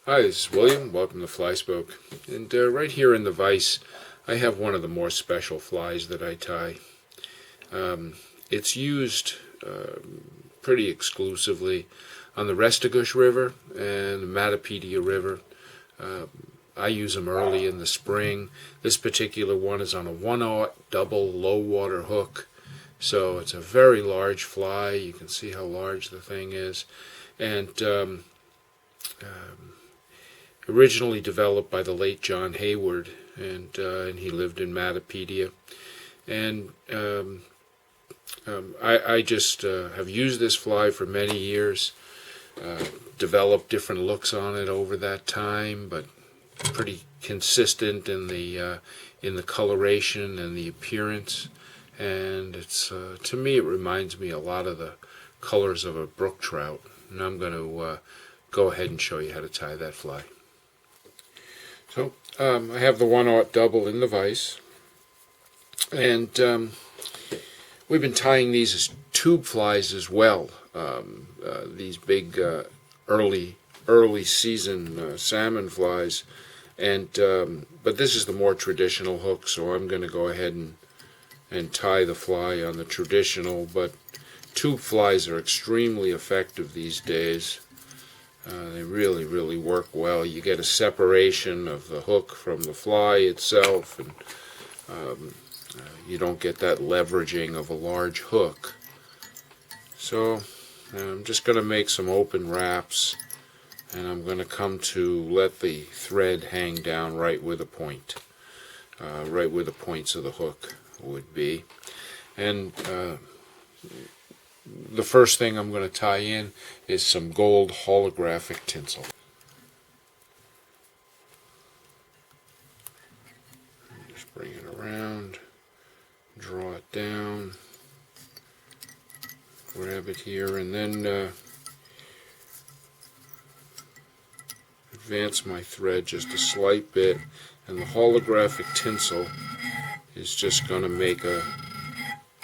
Hi, this is William. Welcome to FlySpoke. And right here in the vise, I have one of the more special flies that I tie. It's used pretty exclusively on the Restigouche River and the Matapedia River. I use them early in the spring. This particular one is on a 1/0 double low water hook. So it's a very large fly. You can see how large the thing is. And originally developed by the late John Haywood, and he lived in Matapedia. And I just have used this fly for many years, developed different looks on it over that time, but pretty consistent in the coloration and the appearance. And it's to me, it reminds me a lot of the colors of a brook trout. And I'm going to go ahead and show you how to tie that fly. So I have the 1/0 double in the vise, and we've been tying these as tube flies as well. These big early season salmon flies, and but this is the more traditional hook, so I'm going to go ahead and tie the fly on the traditional. But tube flies are extremely effective these days. They really work well. You get a separation of the hook from the fly itself, and you don't get that leveraging of a large hook. So I'm just going to make some open wraps, and I'm going to come to let the thread hang down right where the point, right where the points of the hook would be. And the first thing I'm going to tie in is some gold holographic tinsel. Just bring it around, draw it down, grab it here, and then advance my thread just a slight bit, and the holographic tinsel is just going to make a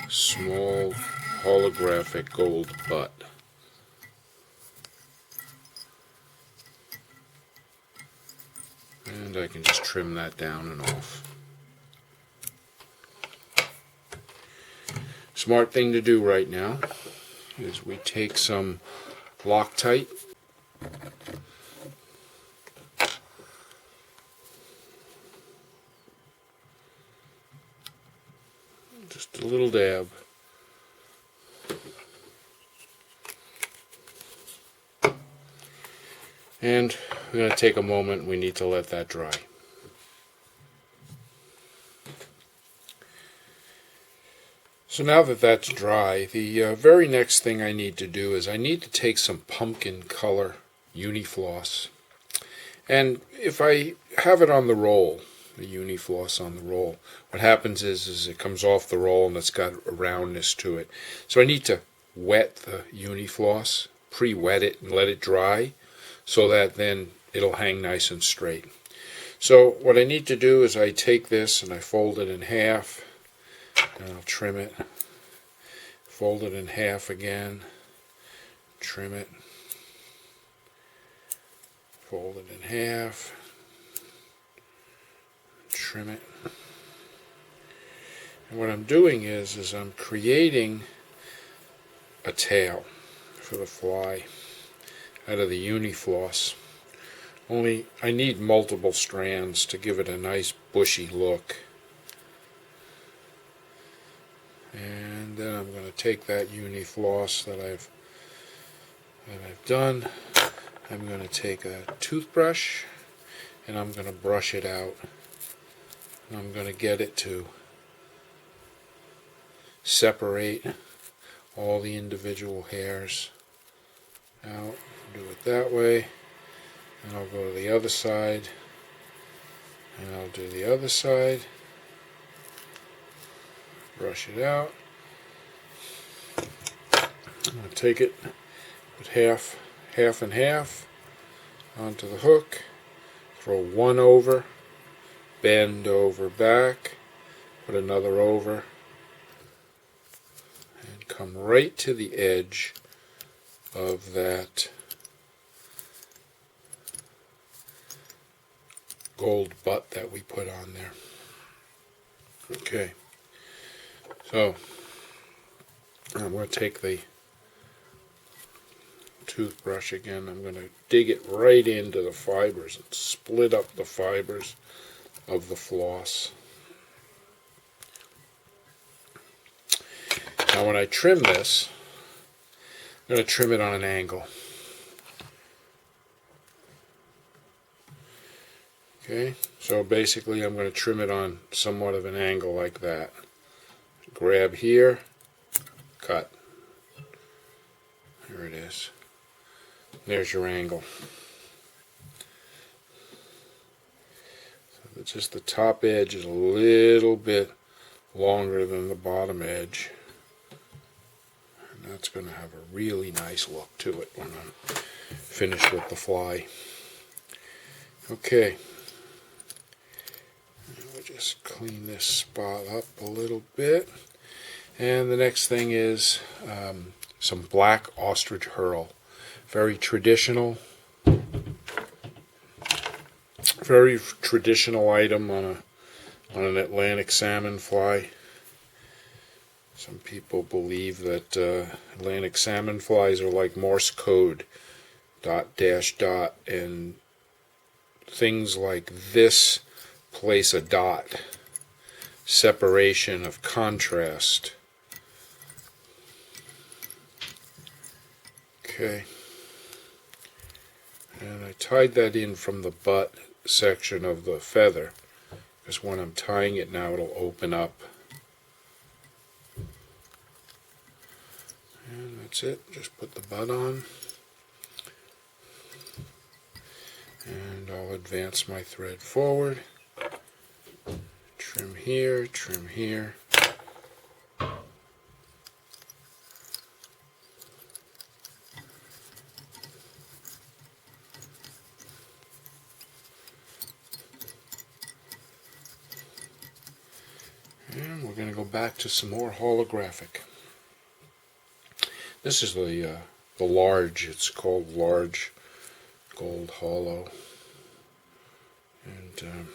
small holographic gold butt. And I can just trim that down and off. Smart thing to do right now is we take some Loctite, just a little dab. And we're going to take a moment. We need to let that dry. So now that that's dry, the very next thing I need to do is I need to take some pumpkin color Unifloss. And if I have it on the roll, the Unifloss on the roll, what happens is it comes off the roll and it's got a roundness to it. So I need to wet the Unifloss, pre-wet it and let it dry, so that then it'll hang nice and straight. So what I need to do is I take this and I fold it in half, and I'll trim it, fold it in half again, trim it, fold it in half, trim it. And what I'm doing is I'm creating a tail for the fly out of the Unifloss. Only I need multiple strands to give it a nice bushy look. And then I'm going to take that Unifloss that I've done. I'm going to take a toothbrush and I'm going to brush it out. And I'm going to get it to separate all the individual hairs out. Do it that way, and I'll go to the other side, and I'll do the other side, brush it out. I'm going to take it, put half and half onto the hook, throw one over, bend over back, put another over, and come right to the edge of that gold butt that we put on there. Okay, so I'm going to take the toothbrush again. I'm going to dig it right into the fibers and split up the fibers of the floss. Now when I trim this, I'm going to trim it on an angle. Okay, so basically I'm going to trim it on somewhat of an angle like that. Grab here, cut. There it is. There's your angle. So just the top edge is a little bit longer than the bottom edge. And that's going to have a really nice look to it when I'm finished with the fly. Okay. We'll just clean this spot up a little bit. And the next thing is some black ostrich herl. Very traditional item on an Atlantic salmon fly. Some people believe that Atlantic salmon flies are like Morse code, dot dash dot, and things like this place a dot. Separation of contrast. Okay. And I tied that in from the butt section of the feather, because when I'm tying it now it'll open up. And that's it. Just put the butt on. And I'll advance my thread forward. Trim here, trim here. And we're going to go back to some more holographic. This is the large. It's called large gold hollow. And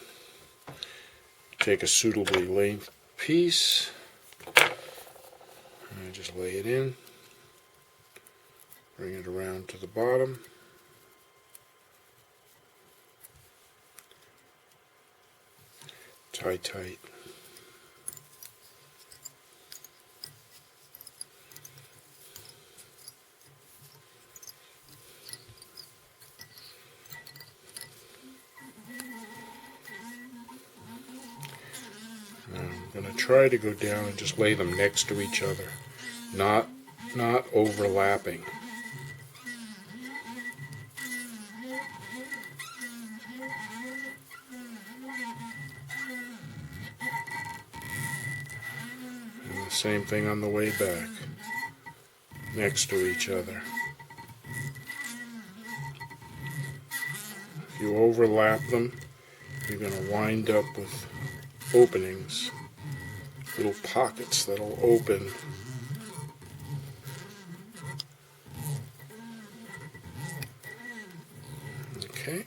take a suitably length piece. And just lay it in. Bring it around to the bottom. Tie tight. I'm going to try to go down and just lay them next to each other, not overlapping. And the same thing on the way back, next to each other. If you overlap them, you're going to wind up with openings, little pockets that'll open. Okay.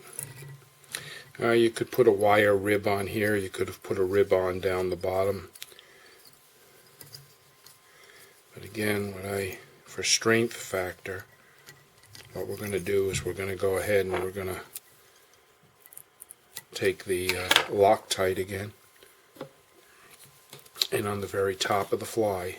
You could put a wire rib on here. You could have put a rib on down the bottom. But again, for strength factor, what we're going to do is we're going to go ahead and we're going to take the Loctite again, and on the very top of the fly,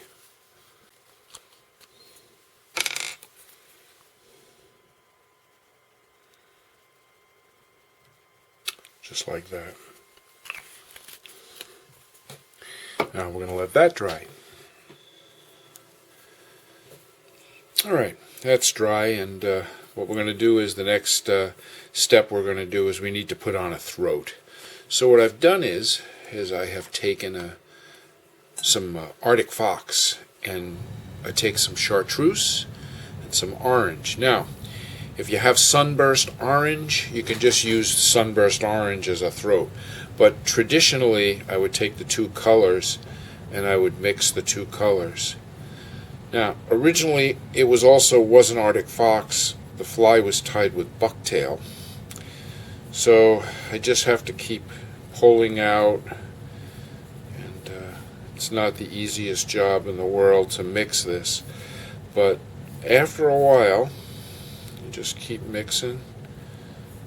just like that. Now we're going to let that dry. Alright, that's dry, and what we're going to do is the next step we're going to do is we need to put on a throat. So what I've done is I have taken some Arctic fox, and I take some chartreuse and some orange. Now, if you have sunburst orange, you can just use sunburst orange as a throat. But traditionally, I would take the two colors and I would mix the two colors. Now, originally, it wasn't Arctic fox. The fly was tied with bucktail. So I just have to keep pulling out, and it's not the easiest job in the world to mix this, but after a while you just keep mixing,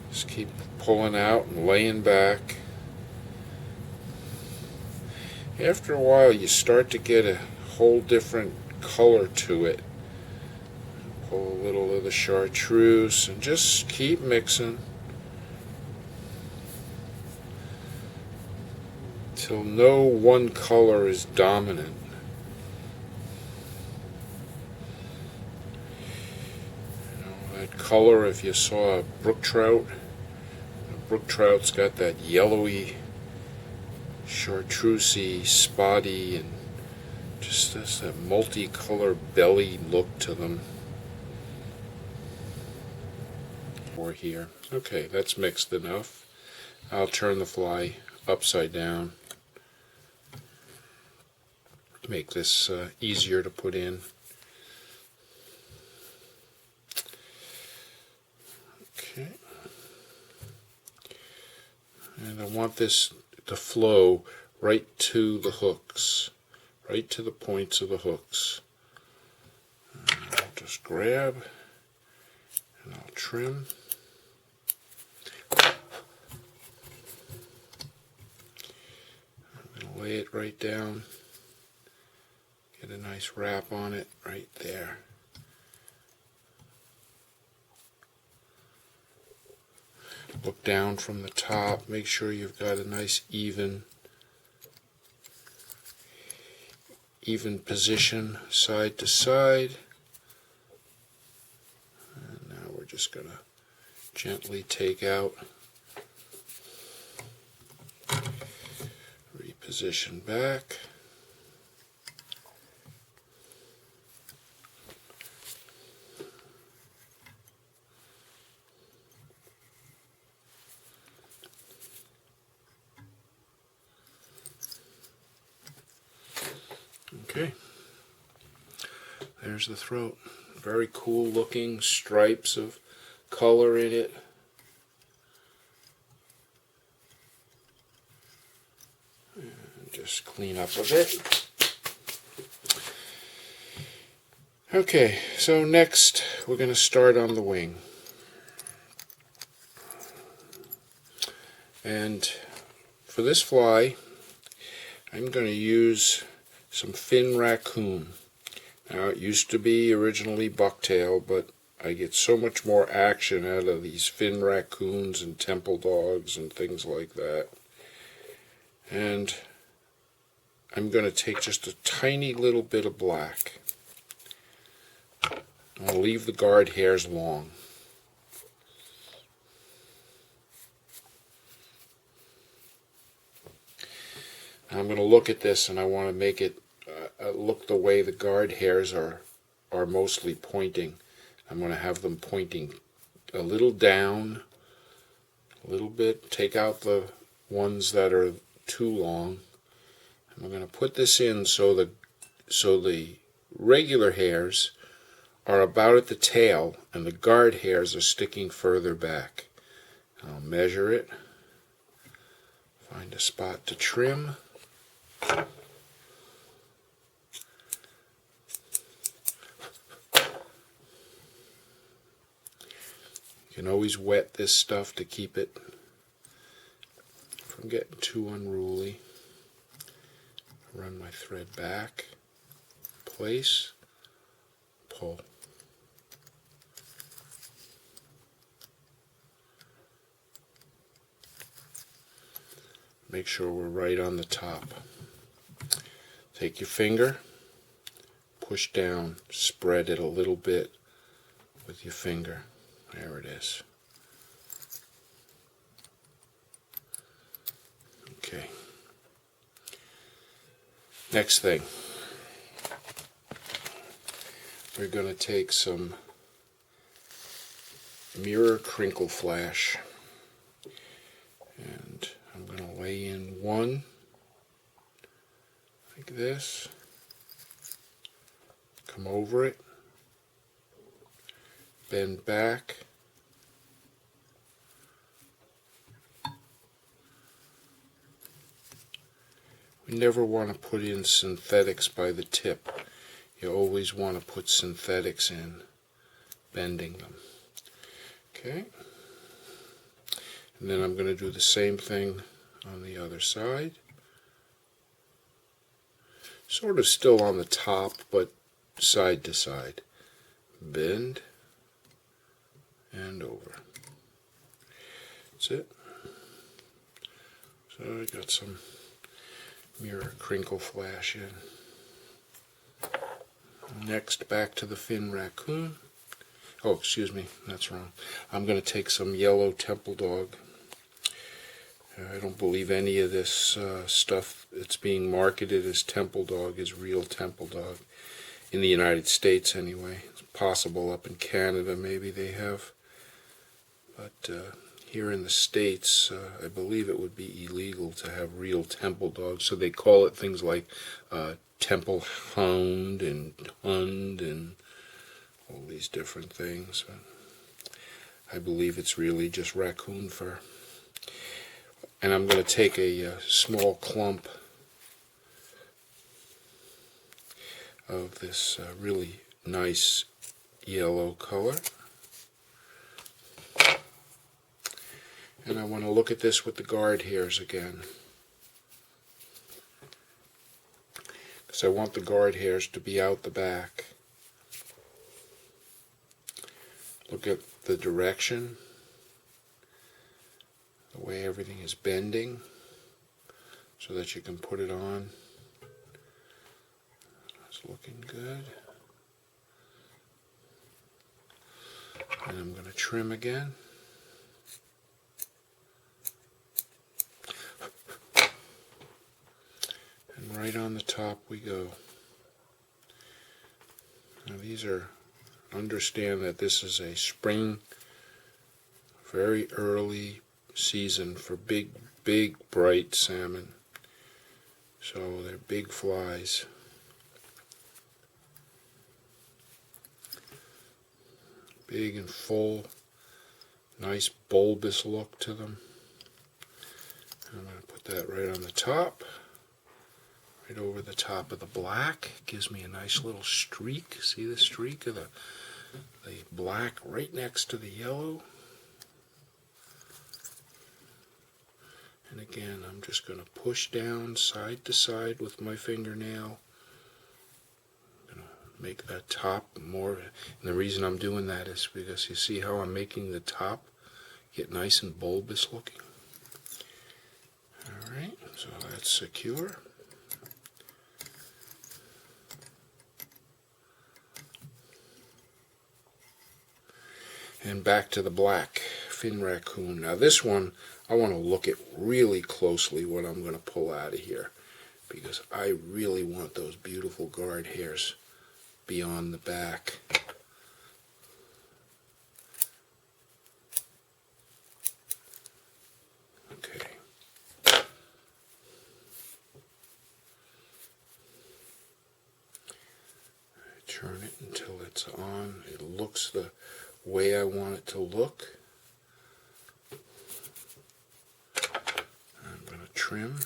just keep pulling out and laying back. After a while you start to get a whole different color to it. Pull a little of the chartreuse and just keep mixing till no one color is dominant. That color, if you saw a brook trout, a brook trout's got that yellowy, chartreusey, spotty, and just that multicolor belly look to them. Or here. Okay, that's mixed enough. I'll turn the fly upside down. Make this easier to put in. Okay. And I want this to flow right to the hooks, right to the points of the hooks. I'll just grab and I'll trim. I'm going to lay it right down. Get a nice wrap on it right there. Look down from the top, make sure you've got a nice even position side to side. And now we're just going to gently take out, reposition back. Okay, there's the throat. Very cool looking stripes of color in it. And just clean up a bit. Okay, so next we're going to start on the wing. And for this fly, I'm going to use some fin raccoon. Now, it used to be originally bucktail, but I get so much more action out of these fin raccoons and temple dogs and things like that. And I'm going to take just a tiny little bit of black. I'll leave the guard hairs long. I'm going to look at this and I want to make it look the way the guard hairs are mostly pointing. I'm going to have them pointing a little down, a little bit, take out the ones that are too long. And we're going to put this in so the regular hairs are about at the tail and the guard hairs are sticking further back. I'll measure it, find a spot to trim. You can always wet this stuff to keep it from getting too unruly. Run my thread back, place, pull. Make sure we're right on the top. Take your finger, push down, spread it a little bit with your finger. There it is. Okay. Next thing, we're going to take some mirror crinkle flash, and I'm going to lay in one like this, come over it, bend back, We never want to put in synthetics by the tip. You always want to put synthetics in, bending them. Okay. And then I'm going to do the same thing on the other side. Sort of still on the top, but side to side. Bend and over. That's it. So I got some mirror crinkle flash in. Next, back to the fin raccoon. Oh, excuse me, that's wrong. I'm going to take some yellow temple dog. I don't believe any of this stuff that's being marketed as temple dog is real temple dog. In the United States, anyway. It's possible up in Canada maybe they have. But here in the States, I believe it would be illegal to have real temple dogs. So they call it things like temple hound and hund and all these different things. But I believe it's really just raccoon fur. And I'm going to take a small clump of this really nice yellow color. And I want to look at this with the guard hairs again. Because I want the guard hairs to be out the back. Look at the direction, the way everything is bending, so that you can put it on. It's looking good. And I'm going to trim again. And right on the top we go. Now these are, understand that this is a spring, very early season for big bright salmon. So they're big flies. Big and full, nice bulbous look to them. I'm going to put that right on the top, right over the top of the black. Gives me a nice little streak. See the streak of the black right next to the yellow? And again, I'm just going to push down side to side with my fingernail. Make that top more, and the reason I'm doing that is because you see how I'm making the top get nice and bulbous looking. Alright, so that's secure. And back to the black fin raccoon. Now this one, I want to look at really closely what I'm going to pull out of here, because I really want those beautiful guard hairs beyond the back. Okay. Turn it until it's on. It looks the way I want it to look. I'm going to trim.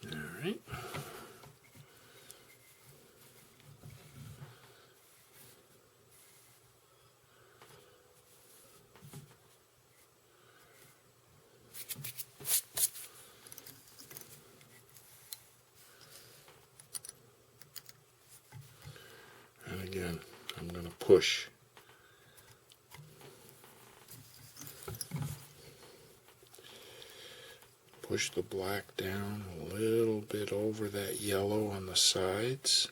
Alright. And again, I'm going to push. Push the black down a little bit over that yellow on the sides.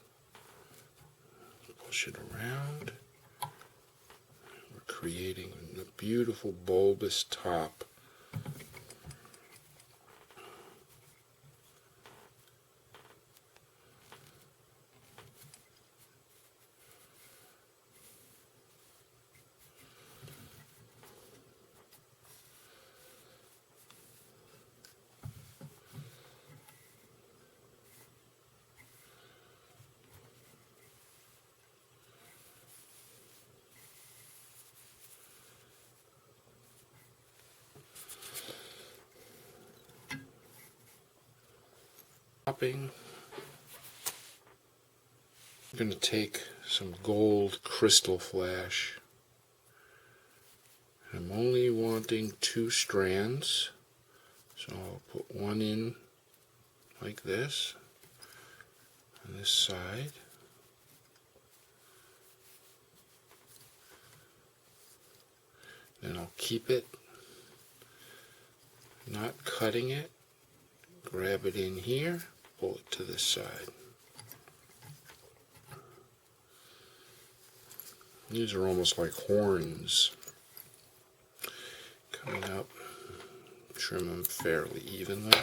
Push it around. We're creating a beautiful bulbous top. I'm going to take some gold crystal flash. I'm only wanting 2 strands, so I'll put one in like this on this side. Then I'll keep it, not cutting it, grab it in here, pull it to this side. These are almost like horns coming up. Trim them fairly evenly.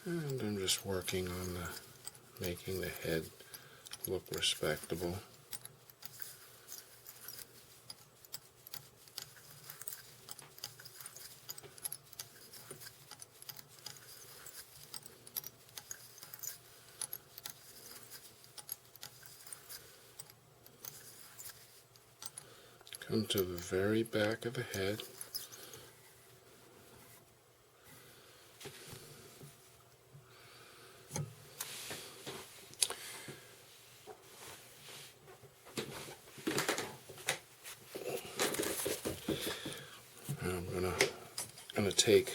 And I'm just working on making the head look respectable. Come to the very back of the head. I'm gonna take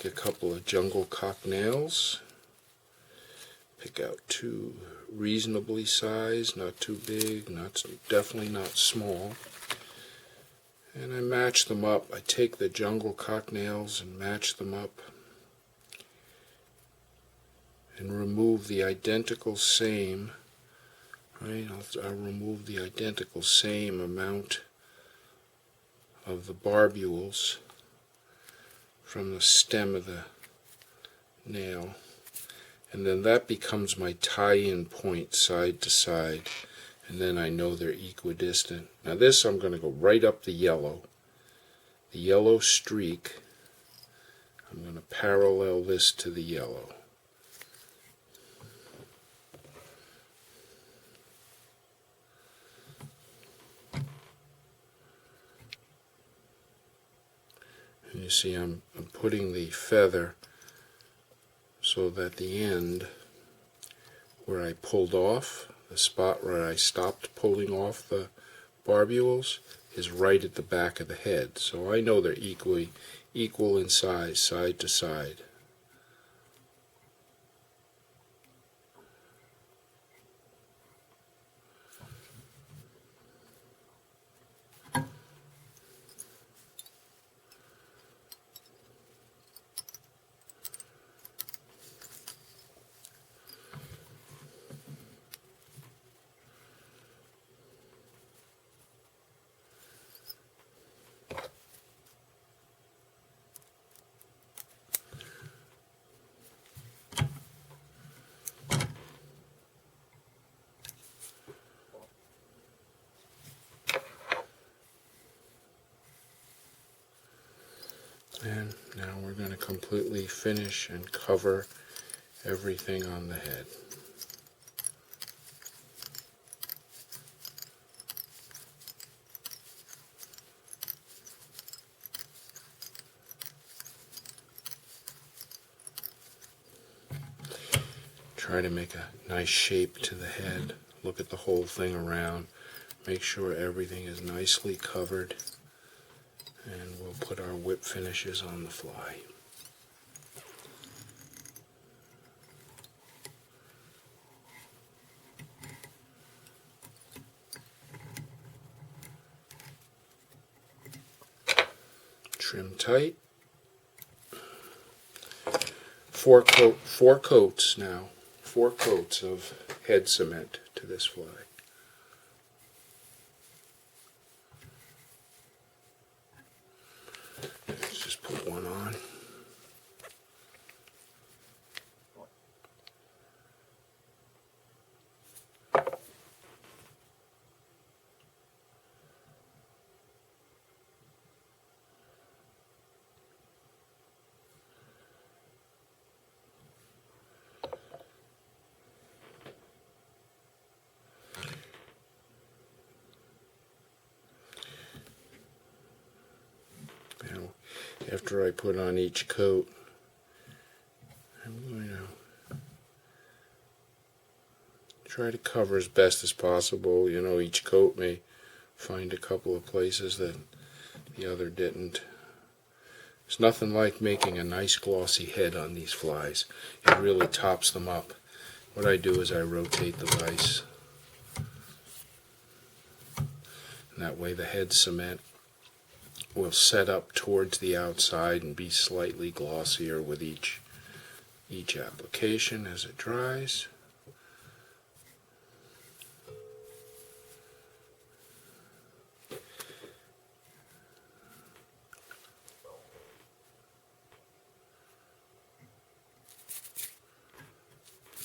a couple of jungle cock nails, pick out 2 reasonably sized, not too big, definitely not small, and I match them up. I take the jungle cock nails and match them up and remove the identical same. Right, I'll remove the identical same amount of the barbules from the stem of the nail, and then that becomes my tie-in point side to side, and then I know they're equidistant. Now this, I'm going to go right up the yellow streak. I'm going to parallel this to the yellow. And you see I'm putting the feather so that the end where I pulled off, the spot where I stopped pulling off the barbules, is right at the back of the head. So I know they're equal in size, side to side. And now we're going to completely finish and cover everything on the head. Try to make a nice shape to the head. Look at the whole thing around. Make sure everything is nicely covered. And we'll put our whip finishes on the fly. Trim tight. 4 coats now. 4 coats of head cement to this fly. Let's just put one on. after I put on each coat, I'm going to try to cover as best as possible. You know, each coat may find a couple of places that the other didn't. It's nothing like making a nice glossy head on these flies. It really tops them up. What I do is I rotate the vise, and that way the head cement will set up towards the outside and be slightly glossier with each application as it dries.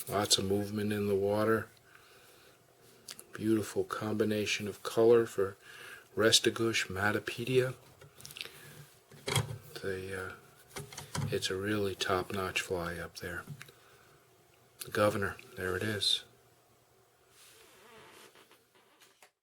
Lots of movement in the water. Beautiful combination of color for Restigouche Matapedia. It's a really top-notch fly up there. The Governor, there it is.